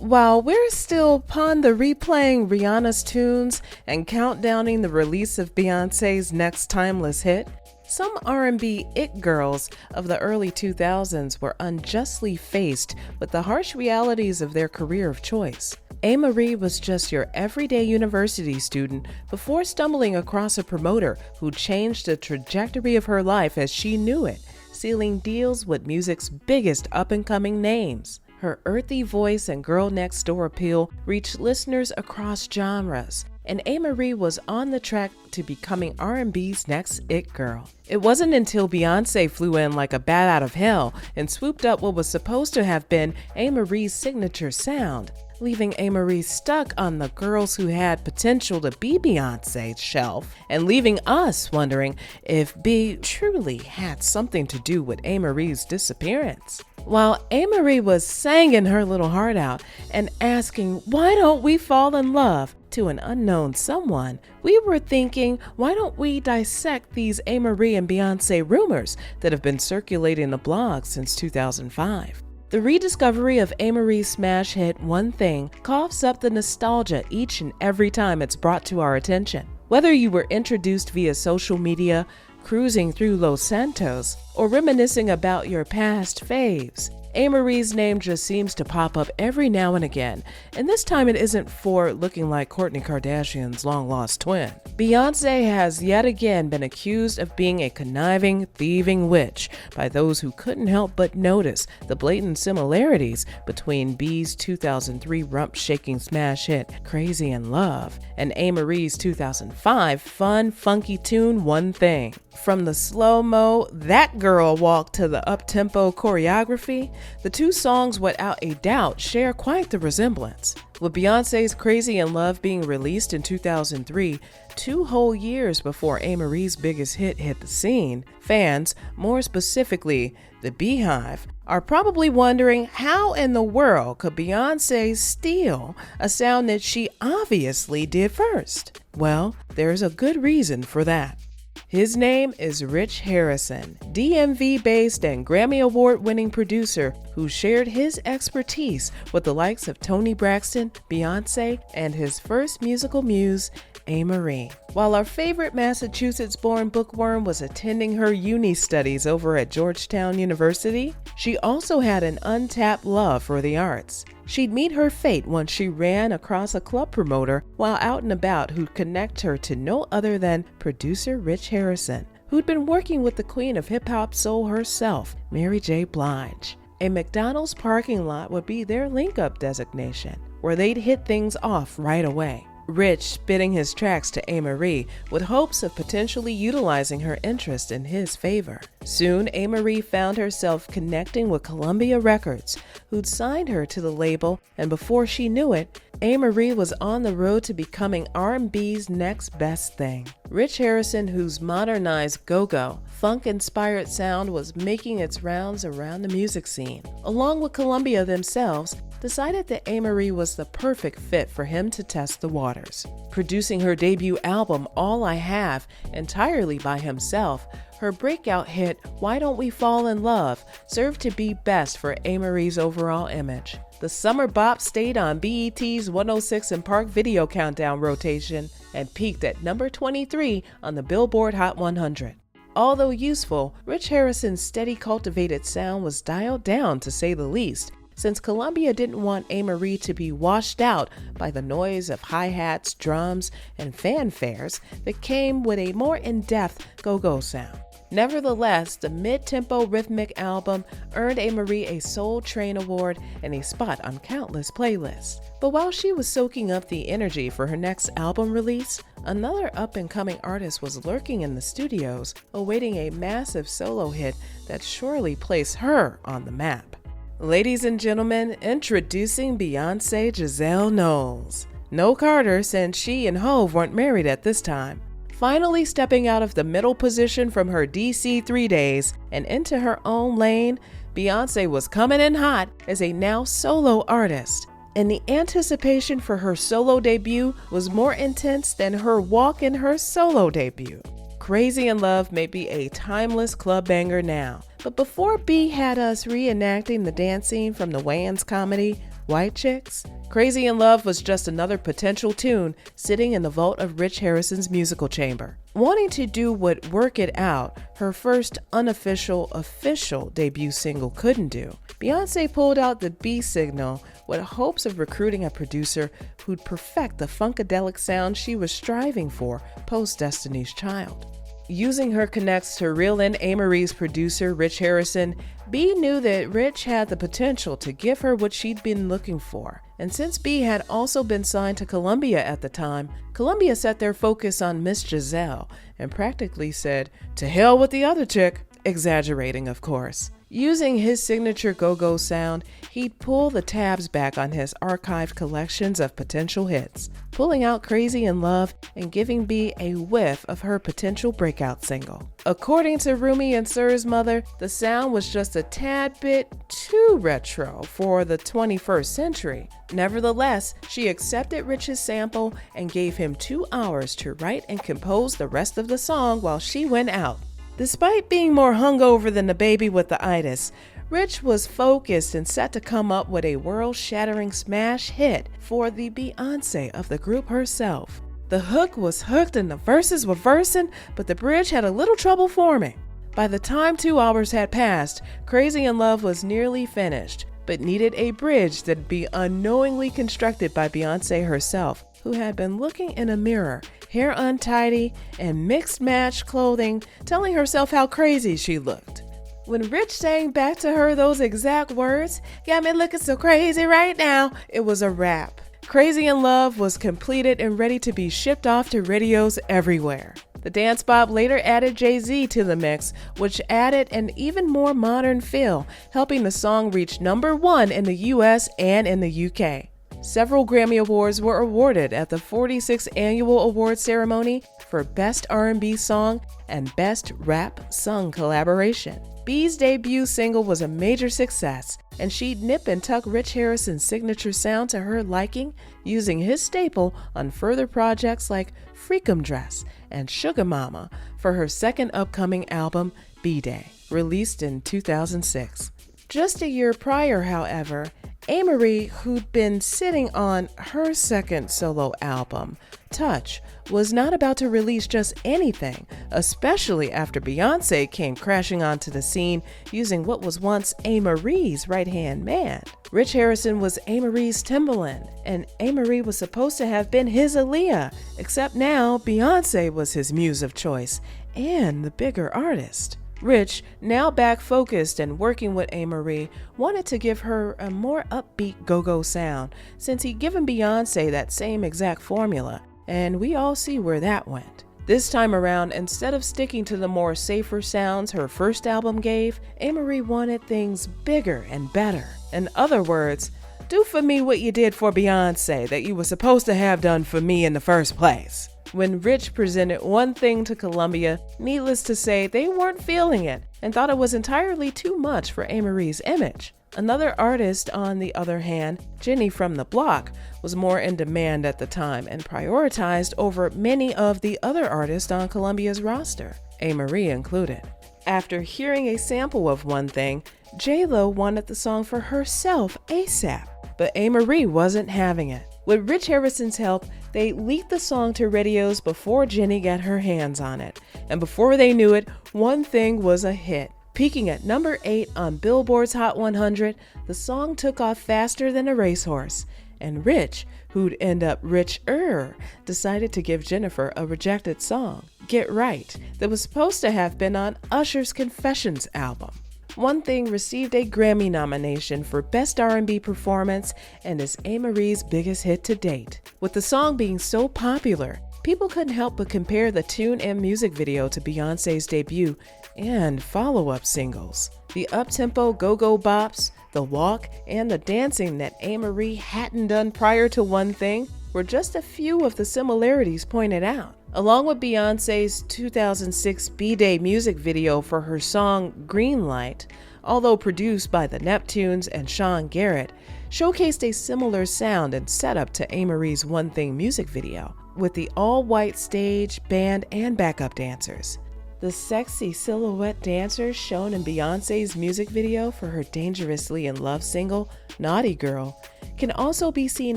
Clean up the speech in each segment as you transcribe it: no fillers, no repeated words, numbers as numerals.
While we're still Pon De Replaying Rihanna's tunes and countdowning the release of Beyonce's next timeless hit, some R&B It girls of the early 2000s were unjustly faced with the harsh realities of their career of choice. Amerie was just your everyday university student before stumbling across a promoter who changed the trajectory of her life as she knew it, sealing deals with music's biggest up-and-coming names. Her earthy voice and girl next door appeal reached listeners across genres, and Amerie was on the track to becoming R&B's next it girl. It wasn't until Beyonce flew in like a bat out of hell and swooped up what was supposed to have been Amerie's signature sound, leaving Amerie stuck on the girls who had potential to be Beyonce's shelf, and leaving us wondering if B truly had something to do with Amerie's disappearance. While Amerie was singing her little heart out and asking, "Why don't we fall in love?" to an unknown someone, we were thinking, why don't we dissect these Amerie and Beyonce rumors that have been circulating the blog since 2005? The rediscovery of Amerie's smash hit One Thing coughs up the nostalgia each and every time it's brought to our attention. Whether you were introduced via social media, cruising through Los Santos, or reminiscing about your past faves, Amerie's name just seems to pop up every now and again, and this time it isn't for looking like Kourtney Kardashian's long-lost twin. Beyonce has yet again been accused of being a conniving, thieving witch by those who couldn't help but notice the blatant similarities between B's 2003 rump-shaking smash hit Crazy in Love and Amerie's 2005 fun, funky tune One Thing. From the slow-mo, that girl walk to the up-tempo choreography, the two songs without a doubt share quite the resemblance. With Beyonce's Crazy in Love being released in 2003, 2 whole years before Amerie's biggest hit hit the scene, fans, more specifically the Beehive, are probably wondering how in the world could Beyonce steal a sound that she obviously did first? Well, there's a good reason for that. His name is Rich Harrison, DMV-based and Grammy Award-winning producer who shared his expertise with the likes of Toni Braxton, Beyonce, and his first musical muse, Amerie. While our favorite Massachusetts-born bookworm was attending her uni studies over at Georgetown University, she also had an untapped love for the arts. She'd meet her fate once she ran across a club promoter while out and about who'd connect her to no other than producer Rich Harrison, who'd been working with the queen of hip-hop soul herself, Mary J. Blige. A McDonald's parking lot would be their link-up designation, where they'd hit things off right away. Rich spitting his tracks to Amerie with hopes of potentially utilizing her interest in his favor. Soon, Amerie found herself connecting with Columbia Records, who'd signed her to the label, and before she knew it, Amerie was on the road to becoming R&B's next best thing. Rich Harrison, whose modernized go-go, funk-inspired sound was making its rounds around the music scene, along with Columbia themselves, decided that Amerie was the perfect fit for him to test the waters. Producing her debut album, All I Have, entirely by himself, her breakout hit, Why Don't We Fall in Love, served to be best for Amerie's overall image. The summer bop stayed on BET's 106 and Park Video Countdown rotation and peaked at number 23 on the Billboard Hot 100. Although useful, Rich Harrison's steady cultivated sound was dialed down to say the least, since Columbia didn't want Amerie to be washed out by the noise of hi-hats, drums, and fanfares that came with a more in-depth go-go sound. Nevertheless, the mid-tempo rhythmic album earned Amerie a Soul Train Award and a spot on countless playlists. But while she was soaking up the energy for her next album release, another up-and-coming artist was lurking in the studios, awaiting a massive solo hit that surely placed her on the map. Ladies and gentlemen, introducing Beyonce Giselle Knowles. No Carter, since she and Hove weren't married at this time. Finally stepping out of the middle position from her DC3 days and into her own lane, Beyonce was coming in hot as a now solo artist. And the anticipation for her solo debut was more intense than her walk in her solo debut. Crazy in Love may be a timeless club banger now, but before B had us reenacting the dance scene from the Wayans comedy, White Chicks? Crazy in Love was just another potential tune sitting in the vault of Rich Harrison's musical chamber. Wanting to do what Work It Out, her first unofficial official debut single, couldn't do, Beyonce pulled out the B signal with hopes of recruiting a producer who'd perfect the funkadelic sound she was striving for post Destiny's Child. Using her connects to reel-in Amerie's producer, Rich Harrison, B knew that Rich had the potential to give her what she'd been looking for. And since B had also been signed to Columbia at the time, Columbia set their focus on Miss Giselle and practically said, "To hell with the other chick," exaggerating, of course. Using his signature go-go sound, he'd pull the tabs back on his archived collections of potential hits, pulling out Crazy in Love and giving B a whiff of her potential breakout single. According to Rumi and Sir's mother, the sound was just a tad bit too retro for the 21st century. Nevertheless, she accepted Rich's sample and gave him 2 hours to write and compose the rest of the song while she went out. Despite being more hungover than the baby with the itis, Rich was focused and set to come up with a world-shattering smash hit for the Beyonce of the group herself. The hook was hooked and the verses were versing, but the bridge had a little trouble forming. By the time 2 hours had passed, Crazy in Love was nearly finished, but needed a bridge that'd be unknowingly constructed by Beyonce herself, who had been looking in a mirror, hair untidy, and mixed-matched clothing, telling herself how crazy she looked. When Rich sang back to her those exact words, "Got me looking so crazy right now," it was a wrap. Crazy in Love was completed and ready to be shipped off to radios everywhere. The dance bop later added Jay-Z to the mix, which added an even more modern feel, helping the song reach #1 in the US and in the UK. Several Grammy Awards were awarded at the 46th Annual Award Ceremony for Best R&B Song and Best Rap Sung Collaboration. B's debut single was a major success, and she'd nip and tuck Rich Harrison's signature sound to her liking, using his staple on further projects like Freakum Dress and Sugar Mama for her second upcoming album, B-Day, released in 2006. Just a year prior, however, Amerie, who'd been sitting on her second solo album, Touch, was not about to release just anything, especially after Beyonce came crashing onto the scene using what was once Amerie's right-hand man. Rich Harrison was Amerie's Timbaland, and Amerie was supposed to have been his Aaliyah, except now Beyonce was his muse of choice and the bigger artist. Rich, now back focused and working with Amerie, wanted to give her a more upbeat go-go sound, since he'd given Beyonce that same exact formula, and we all see where that went. This time around, instead of sticking to the more safer sounds her first album gave, Amerie wanted things bigger and better. In other words, do for me what you did for Beyonce that you were supposed to have done for me in the first place. When Rich presented One Thing to Columbia, needless to say, they weren't feeling it and thought it was entirely too much for Amerie's image. Another artist, on the other hand, Jenny from the Block, was more in demand at the time and prioritized over many of the other artists on Columbia's roster, Amerie included. After hearing a sample of One Thing, J-Lo wanted the song for herself ASAP, but Amerie wasn't having it. With Rich Harrison's help, they leaked the song to radios before Jenny got her hands on it, and before they knew it, One Thing was a hit. Peaking at #8 on Billboard's Hot 100, the song took off faster than a racehorse, and Rich, who'd end up richer, decided to give Jennifer a rejected song, Get Right, that was supposed to have been on Usher's Confessions album. One Thing received a Grammy nomination for Best R&B Performance and is Amerie's biggest hit to date. With the song being so popular, people couldn't help but compare the tune and music video to Beyonce's debut and follow-up singles. The up-tempo go-go bops, the walk, and the dancing that Amerie hadn't done prior to One Thing were just a few of the similarities pointed out. Along with Beyonce's 2006 B-Day music video for her song Greenlight, although produced by the Neptunes and Sean Garrett, showcased a similar sound and setup to Amerie's One Thing music video, with the all-white stage, band, and backup dancers. The sexy silhouette dancers shown in Beyonce's music video for her Dangerously in Love single, Naughty Girl, can also be seen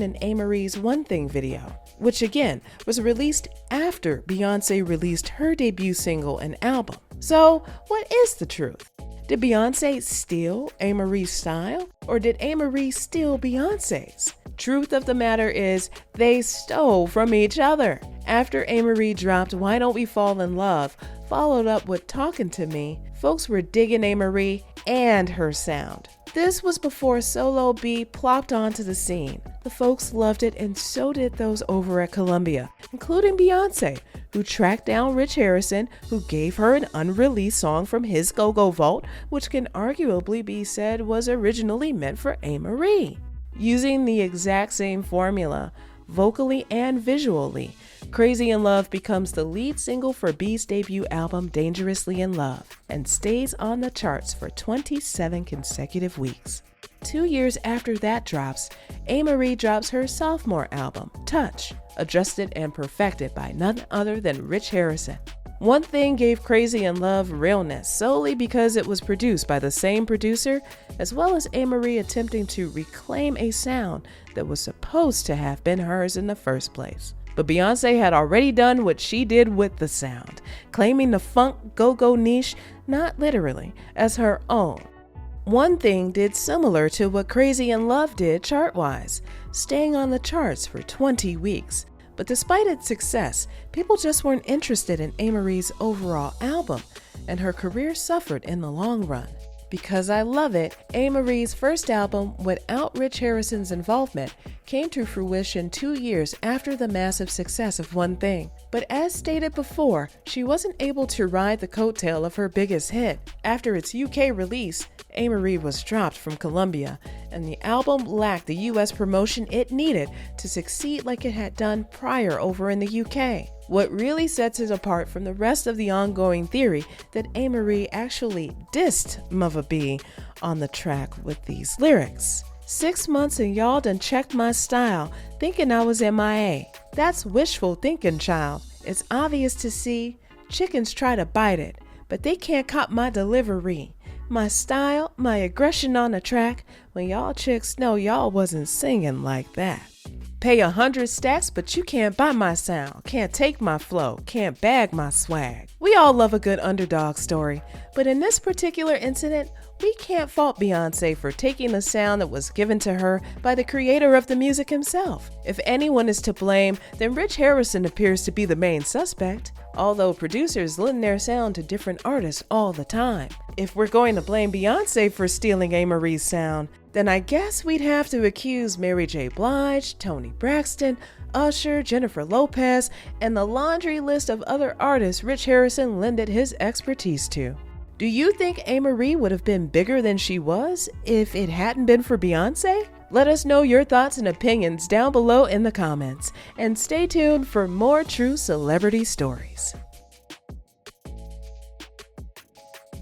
in Amerie's One Thing video, which again was released after Beyonce released her debut single and album. So, what is the truth? Did Beyonce steal Amerie's style, or did Amerie steal Beyonce's? Truth of the matter is, they stole from each other. After Amerie dropped Why Don't We Fall in Love, followed up with Talking to Me, folks were digging Amerie and her sound. This was before Solo B plopped onto the scene. The folks loved it, and so did those over at Columbia, including Beyonce, who tracked down Rich Harrison, who gave her an unreleased song from his Go-Go Vault, which can arguably be said was originally meant for Amerie. Using the exact same formula, vocally and visually, Crazy in Love becomes the lead single for B's debut album Dangerously in Love and stays on the charts for 27 consecutive weeks. 2 years after that drops, Amerie drops her sophomore album, Touch, adjusted and perfected by none other than Rich Harrison. One Thing gave Crazy in Love realness solely because it was produced by the same producer, as well as Amerie attempting to reclaim a sound that was supposed to have been hers in the first place. But Beyonce had already done what she did with the sound, claiming the funk go-go niche, not literally, as her own. One Thing did similar to what Crazy in Love did chart-wise, staying on the charts for 20 weeks. But despite its success, people just weren't interested in Amerie's overall album, and her career suffered in the long run. Because I Love It, Amerie's first album without Rich Harrison's involvement, came to fruition 2 years after the massive success of One Thing. But as stated before, she wasn't able to ride the coattail of her biggest hit. After its UK release, Amerie was dropped from Columbia, and the album lacked the US promotion it needed to succeed like it had done prior over in the UK. What really sets it apart from the rest of the ongoing theory that Amerie actually dissed Mother B on the track with these lyrics. 6 months and y'all done checked my style, thinking I was MIA. That's wishful thinking, child. It's obvious to see. Chickens try to bite it, but they can't cop my delivery. My style, my aggression on the track, when y'all chicks know y'all wasn't singing like that. Pay 100 stacks, but you can't buy my sound, can't take my flow, can't bag my swag. We all love a good underdog story, but in this particular incident, we can't fault Beyonce for taking the sound that was given to her by the creator of the music himself. If anyone is to blame, then Rich Harrison appears to be the main suspect, although producers lend their sound to different artists all the time. If we're going to blame Beyonce for stealing Amerie's sound, then I guess we'd have to accuse Mary J. Blige, Toni Braxton, Usher, Jennifer Lopez, and the laundry list of other artists Rich Harrison lended his expertise to. Do you think Amerie would have been bigger than she was if it hadn't been for Beyonce? Let us know your thoughts and opinions down below in the comments, and stay tuned for more true celebrity stories.